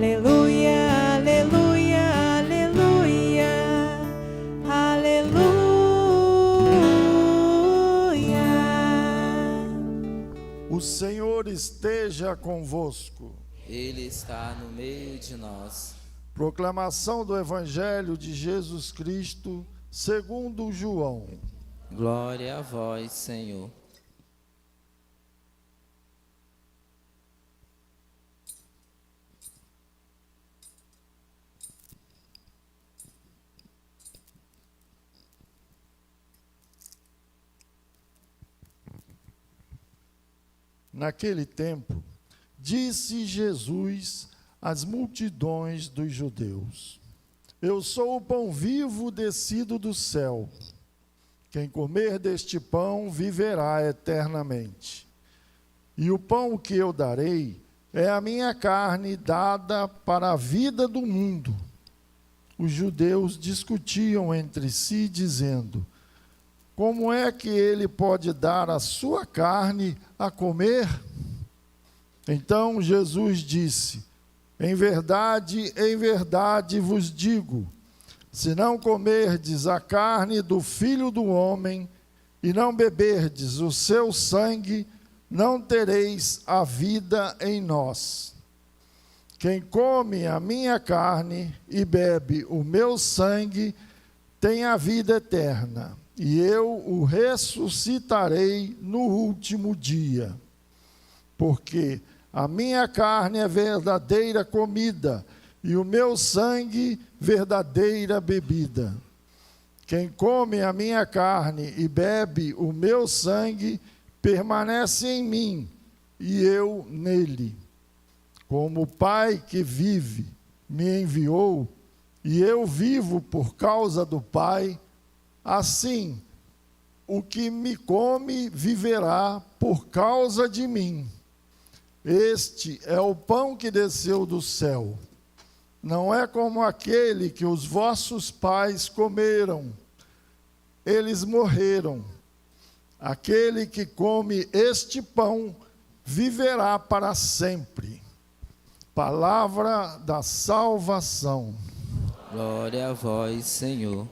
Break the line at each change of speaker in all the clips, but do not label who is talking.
Aleluia, aleluia, aleluia, aleluia.
O Senhor esteja convosco.
Ele está no meio de nós.
Proclamação do Evangelho de Jesus Cristo, segundo João.
Glória a vós, Senhor.
Naquele tempo, disse Jesus às multidões dos judeus: Eu sou o pão vivo descido do céu. Quem comer deste pão viverá eternamente. E o pão que eu darei é a minha carne dada para a vida do mundo. Os judeus discutiam entre si, dizendo: Como é que ele pode dar a sua carne a comer? Então Jesus disse: em verdade vos digo, se não comerdes a carne do Filho do Homem e não beberdes o seu sangue, não tereis a vida em nós. Quem come a minha carne e bebe o meu sangue tem a vida eterna, e eu o ressuscitarei no último dia. Porque a minha carne é verdadeira comida, e o meu sangue verdadeira bebida. Quem come a minha carne e bebe o meu sangue, permanece em mim, e eu nele. Como o Pai que vive me enviou, e eu vivo por causa do Pai, assim, o que me come viverá por causa de mim. Este é o pão que desceu do céu. Não é como aquele que os vossos pais comeram. Eles morreram. Aquele que come este pão viverá para sempre. Palavra da salvação.
Glória a vós, Senhor.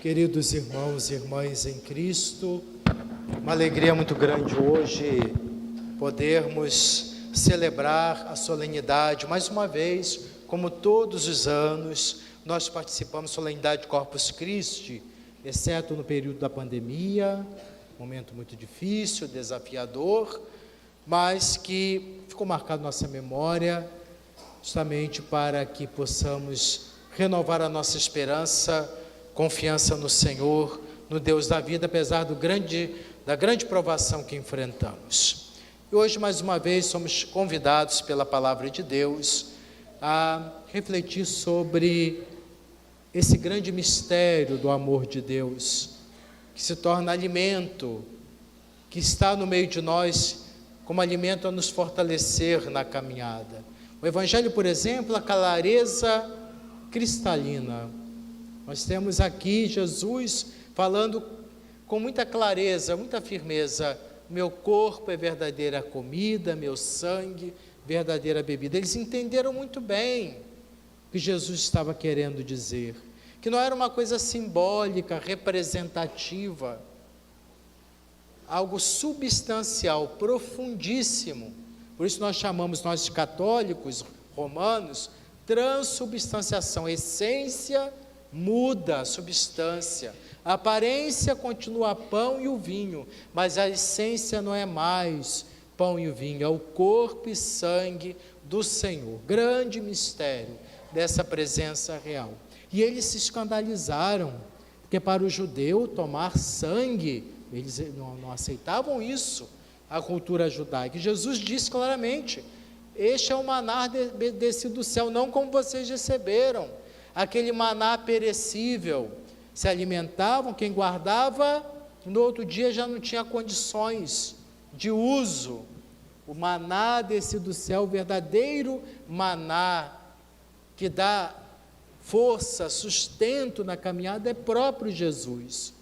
Queridos irmãos e irmãs em Cristo, uma alegria muito grande hoje podermos celebrar a solenidade. Mais uma vez, como todos os anos, nós participamos da solenidade Corpus Christi, exceto no período da pandemia, momento muito difícil, desafiador, mas que ficou marcado na nossa memória, justamente para que possamos renovar a nossa esperança, confiança no Senhor, no Deus da vida, apesar da grande provação que enfrentamos. E hoje, mais uma vez, somos convidados pela Palavra de Deus a refletir sobre esse grande mistério do amor de Deus, que se torna alimento, que está no meio de nós como alimento a nos fortalecer na caminhada. O Evangelho, por exemplo, a clareza cristalina. Nós temos aqui Jesus falando com muita clareza, muita firmeza: meu corpo é verdadeira comida, meu sangue, verdadeira bebida. Eles entenderam muito bem o que Jesus estava querendo dizer, que não era uma coisa simbólica, representativa, algo substancial, profundíssimo. Por isso nós chamamos, nós católicos romanos, transubstanciação. Essência muda a substância, a aparência continua pão e o vinho, mas a essência não é mais pão e o vinho, é o corpo e sangue do Senhor. Grande mistério dessa presença real. E eles se escandalizaram, porque para o judeu tomar sangue, eles não aceitavam isso, a cultura judaica. E Jesus disse claramente: este é o maná descido do céu, não como vocês receberam, aquele maná perecível. Se alimentavam, quem guardava, no outro dia já não tinha condições de uso. O maná descido do céu, o verdadeiro maná, que dá força, sustento na caminhada, é próprio Jesus.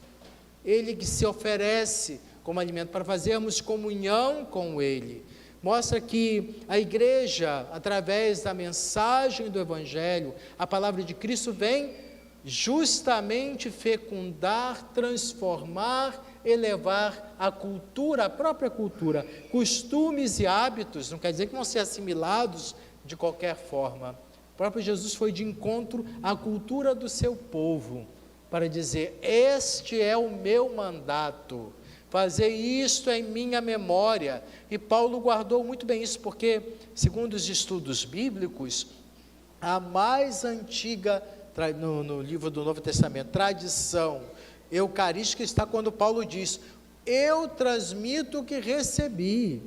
Ele que se oferece como alimento para fazermos comunhão com Ele. Mostra que a igreja, através da mensagem do Evangelho, a palavra de Cristo vem justamente fecundar, transformar, elevar a cultura, a própria cultura, costumes e hábitos, não quer dizer que vão ser assimilados de qualquer forma. O próprio Jesus foi de encontro à cultura do seu povo, para dizer: este é o meu mandato, fazer isto em minha memória. E Paulo guardou muito bem isso, porque, segundo os estudos bíblicos, a mais antiga, no livro do Novo Testamento, tradição eucarística está quando Paulo diz: eu transmito o que recebi,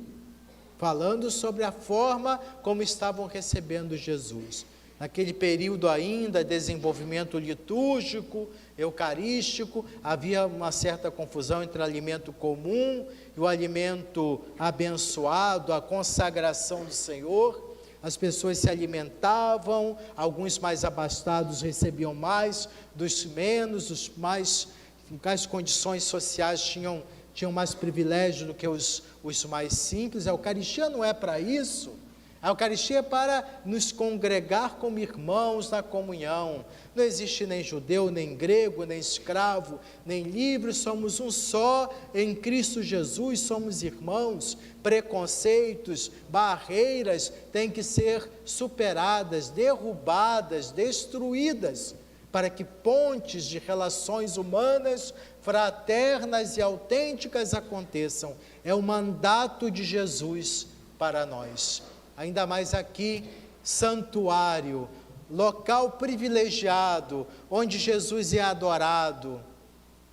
falando sobre a forma como estavam recebendo Jesus. Naquele período ainda, desenvolvimento litúrgico, eucarístico, havia uma certa confusão entre o alimento comum e o alimento abençoado, a consagração do Senhor. As pessoas se alimentavam, alguns mais abastados recebiam mais, dos menos, os mais, em quais condições sociais tinham mais privilégio do que os mais simples. A Eucaristia não é para isso. A Eucaristia é para nos congregar como irmãos na comunhão. Não existe nem judeu, nem grego, nem escravo, nem livre, somos um só em Cristo Jesus, somos irmãos. Preconceitos, barreiras têm que ser superadas, derrubadas, destruídas, para que pontes de relações humanas, fraternas e autênticas aconteçam. É o mandato de Jesus para nós. Ainda mais aqui, santuário, local privilegiado, onde Jesus é adorado,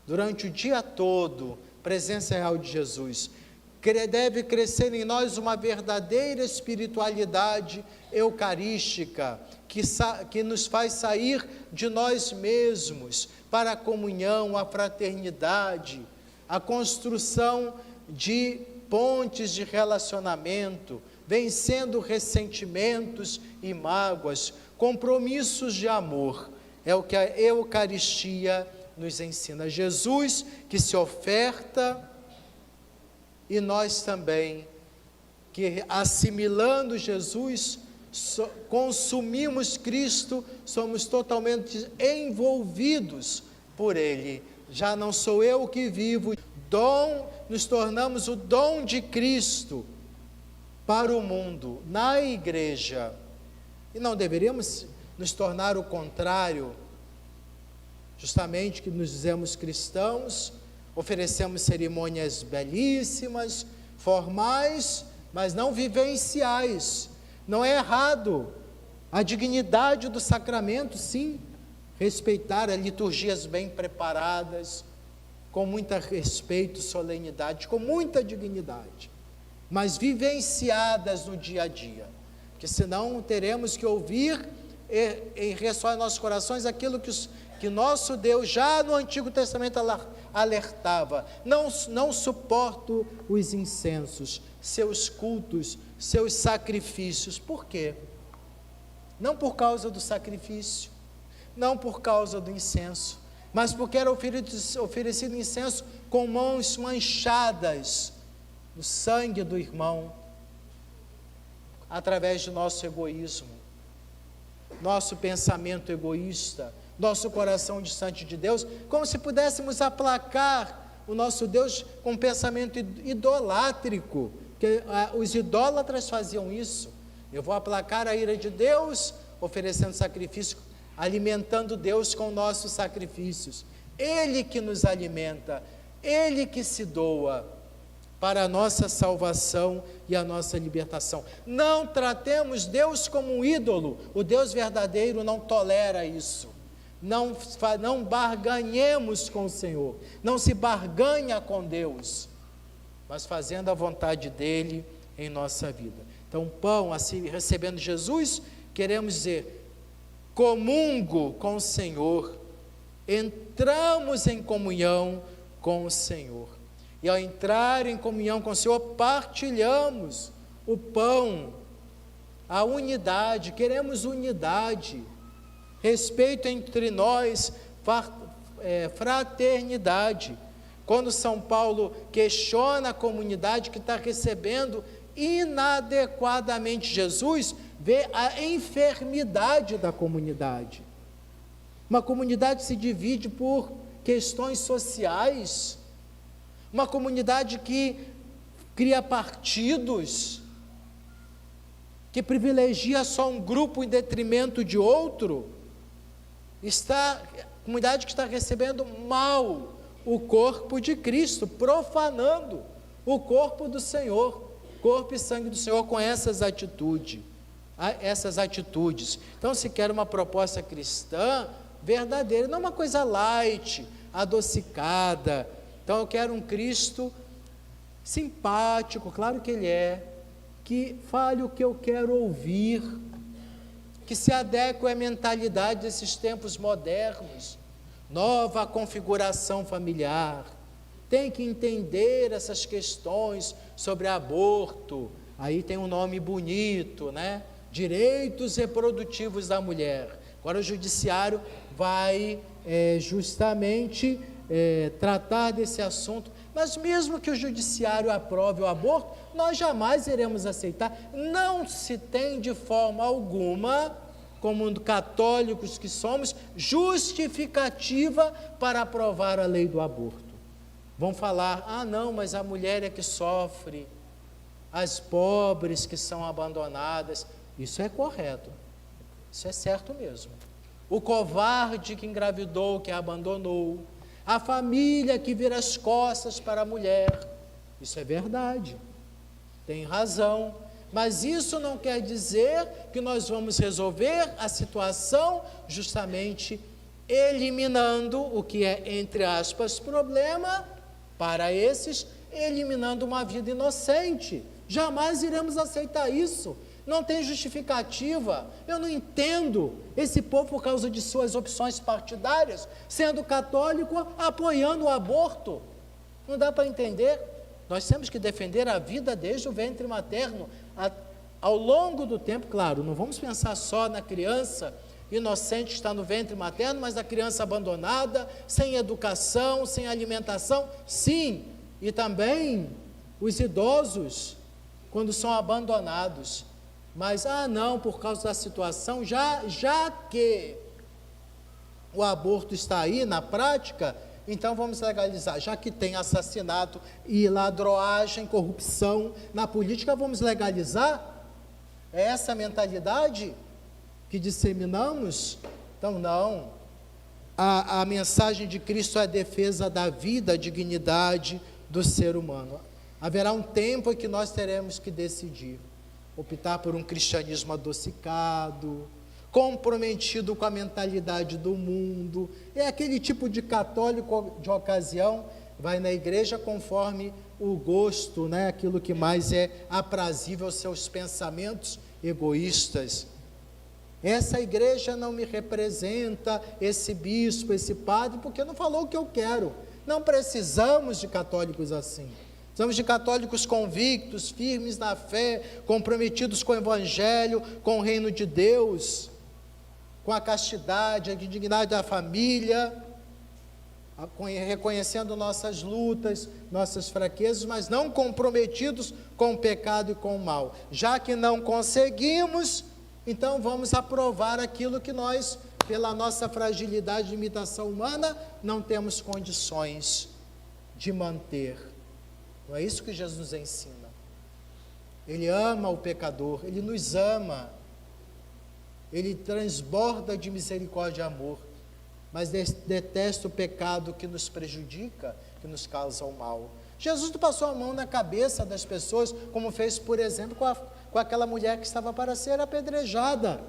durante o dia todo, presença real de Jesus. Deve crescer em nós uma verdadeira espiritualidade eucarística, que nos faz sair de nós mesmos, para a comunhão, a fraternidade, a construção de pontes de relacionamento, vencendo ressentimentos e mágoas, compromissos de amor. É o que a Eucaristia nos ensina. Jesus que se oferta, e nós também, que assimilando Jesus, consumimos Cristo, somos totalmente envolvidos por Ele. Já não sou eu que vivo, nos tornamos o dom de Cristo para o mundo, na igreja. E não deveríamos nos tornar o contrário, justamente que nos dizemos cristãos, oferecemos cerimônias belíssimas, formais, mas não vivenciais. Não é errado a dignidade do sacramento, sim, respeitar as liturgias bem preparadas, com muito respeito, solenidade, com muita dignidade, mas vivenciadas no dia a dia, porque senão teremos que ouvir e ressoar em nossos corações aquilo que nosso Deus já no Antigo Testamento alertava: não suporto os incensos, seus cultos, seus sacrifícios. Por quê? Não por causa do sacrifício, não por causa do incenso, mas porque era oferecido incenso com mãos manchadas do sangue do irmão, através de nosso egoísmo, nosso pensamento egoísta, nosso coração distante de Deus, como se pudéssemos aplacar o nosso Deus com um pensamento idolátrico, que os idólatras faziam isso. Eu vou aplacar a ira de Deus, oferecendo sacrifício, alimentando Deus com nossos sacrifícios. Ele que nos alimenta, Ele que se doa para a nossa salvação e a nossa libertação. Não tratemos Deus como um ídolo. O Deus verdadeiro não tolera isso. Não barganhemos com o Senhor. Não se barganha com Deus, mas fazendo a vontade dEle em nossa vida. Então, pão, assim, recebendo Jesus, queremos dizer, comungo com o Senhor, entramos em comunhão com o Senhor. E ao entrar em comunhão com o Senhor, partilhamos o pão, a unidade, queremos unidade, respeito entre nós, fraternidade. Quando São Paulo questiona a comunidade que está recebendo inadequadamente Jesus, vê a enfermidade da comunidade. Uma comunidade se divide por questões sociais, uma comunidade que cria partidos, que privilegia só um grupo em detrimento de outro, comunidade que está recebendo mal o corpo de Cristo, profanando o corpo do Senhor, corpo e sangue do Senhor com essas atitudes. Então, se quer uma proposta cristã verdadeira, não uma coisa light, adocicada. Então, eu quero um Cristo simpático, claro que Ele é, que fale o que eu quero ouvir, que se adeque à mentalidade desses tempos modernos, nova configuração familiar, tem que entender essas questões sobre aborto, aí tem um nome bonito, né? Direitos reprodutivos da mulher. Agora o judiciário vai justamente tratar desse assunto, mas mesmo que o judiciário aprove o aborto, nós jamais iremos aceitar, não se tem de forma alguma, como católicos que somos, justificativa para aprovar a lei do aborto. Vão falar, não, mas a mulher é que sofre, as pobres que são abandonadas. Isso é correto, isso é certo mesmo. O covarde que engravidou, que a abandonou, a família que vira as costas para a mulher, isso é verdade, tem razão. Mas isso não quer dizer que nós vamos resolver a situação justamente eliminando o que é, entre aspas, problema para esses, eliminando uma vida inocente. Jamais iremos aceitar isso. Não tem justificativa. Eu não entendo esse povo por causa de suas opções partidárias, sendo católico, apoiando o aborto. Não dá para entender. Nós temos que defender a vida desde o ventre materno, ao longo do tempo, claro, não vamos pensar só na criança inocente que está no ventre materno, mas na criança abandonada, sem educação, sem alimentação, sim, e também os idosos, quando são abandonados, mas, não, por causa da situação, já que o aborto está aí na prática, então vamos legalizar, já que tem assassinato e ladroagem, corrupção na política, vamos legalizar? É essa a mentalidade que disseminamos? Então não, a mensagem de Cristo é a defesa da vida, a dignidade do ser humano. Haverá um tempo em que nós teremos que decidir, optar por um cristianismo adocicado, comprometido com a mentalidade do mundo. É aquele tipo de católico de ocasião, vai na igreja conforme o gosto, né? Aquilo que mais é aprazível aos seus pensamentos egoístas. Essa igreja não me representa, esse bispo, esse padre, porque não falou o que eu quero. Não precisamos de católicos assim. Precisamos de católicos convictos, firmes na fé, comprometidos com o evangelho, com o reino de Deus, com a castidade, a dignidade da família, reconhecendo nossas lutas, nossas fraquezas, mas não comprometidos com o pecado e com o mal. Já que não conseguimos, então vamos aprovar aquilo que nós, pela nossa fragilidade de imitação humana, não temos condições de manter. Não é isso que Jesus nos ensina. Ele ama o pecador, Ele nos ama, Ele transborda de misericórdia e amor, mas detesta o pecado que nos prejudica, que nos causa o mal. Jesus não passou a mão na cabeça das pessoas, como fez, por exemplo, com aquela mulher que estava para ser apedrejada.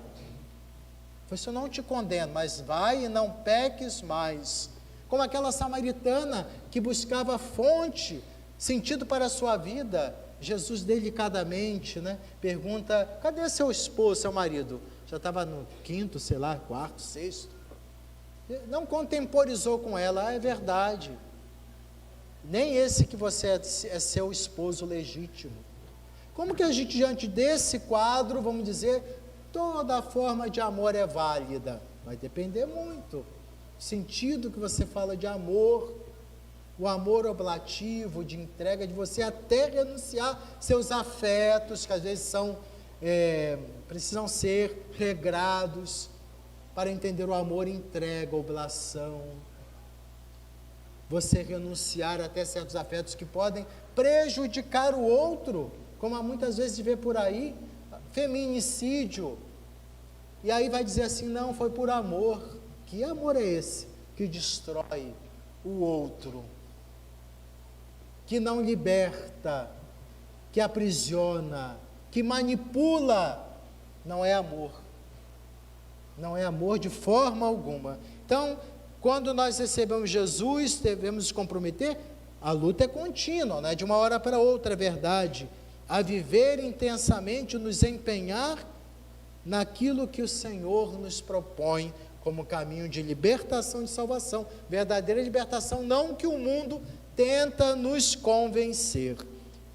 Foi assim: eu não te condeno, mas vai e não peques mais. Como aquela samaritana que buscava fonte, sentido para a sua vida. Jesus delicadamente, né, pergunta: cadê seu esposo, seu marido? Já estava no quinto, sei lá, quarto, sexto. Não contemporizou com ela. É verdade. Nem esse que você é seu esposo legítimo. Como que a gente, diante desse quadro, vamos dizer, toda forma de amor é válida? Vai depender muito. O sentido que você fala de amor, o amor oblativo, de entrega, de você até renunciar seus afetos, que às vezes precisam ser regrados para entender o amor, entrega, oblação. Você renunciar até certos afetos que podem prejudicar o outro, como há muitas vezes se vê por aí, feminicídio. E aí vai dizer assim: não, foi por amor. Que amor é esse que destrói o outro, que não liberta, que aprisiona, que manipula? Não é amor. Não é amor de forma alguma. Então, quando nós recebemos Jesus, devemos nos comprometer. A luta é contínua, não é de uma hora para outra, é verdade. A viver intensamente, nos empenhar naquilo que o Senhor nos propõe como caminho de libertação e de salvação. Verdadeira libertação, não que o mundo tenta nos convencer.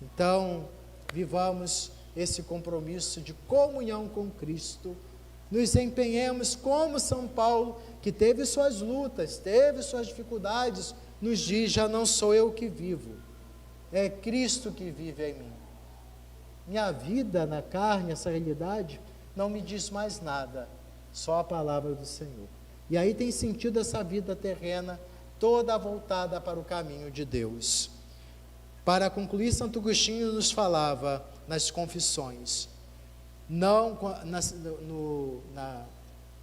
Então, vivamos esse compromisso de comunhão com Cristo. Nos empenhemos como São Paulo, que teve suas lutas, teve suas dificuldades, nos diz: já não sou eu que vivo, é Cristo que vive em mim. Minha vida na carne, essa realidade, não me diz mais nada, só a palavra do Senhor. E aí tem sentido essa vida terrena, toda voltada para o caminho de Deus. Para concluir, Santo Agostinho nos falava nas Confissões, não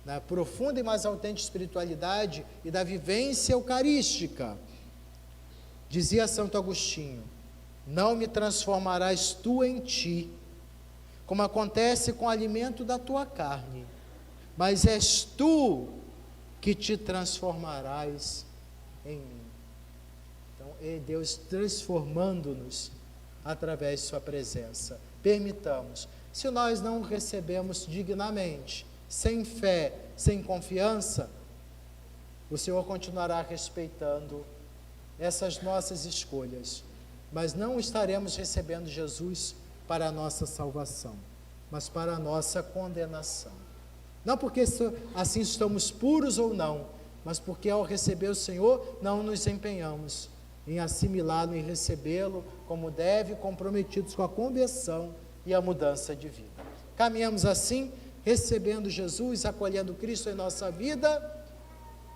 na profunda e mais autêntica espiritualidade e da vivência eucarística. Dizia Santo Agostinho: não me transformarás tu em ti, como acontece com o alimento da tua carne, mas és tu que te transformarás em mim. Então, é Deus transformando-nos através de sua presença. Permitamos. Se nós não recebemos dignamente, sem fé, sem confiança, o Senhor continuará respeitando essas nossas escolhas, mas não estaremos recebendo Jesus para a nossa salvação, mas para a nossa condenação. Não porque assim estamos puros ou não, mas porque ao receber o Senhor, não nos empenhamos em assimilá-lo, em recebê-lo como deve, comprometidos com a conversão e a mudança de vida. Caminhamos assim, recebendo Jesus, acolhendo Cristo em nossa vida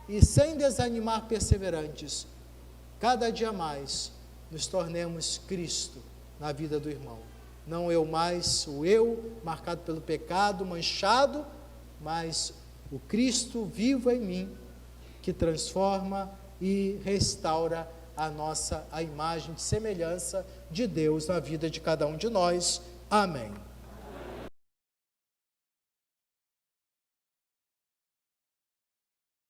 e sem desanimar, perseverantes, cada dia mais nos tornemos Cristo na vida do irmão. Não eu mais, o eu marcado pelo pecado, manchado, mas o Cristo vivo em mim, que transforma e restaura a imagem de semelhança de Deus na vida de cada um de nós. Amém.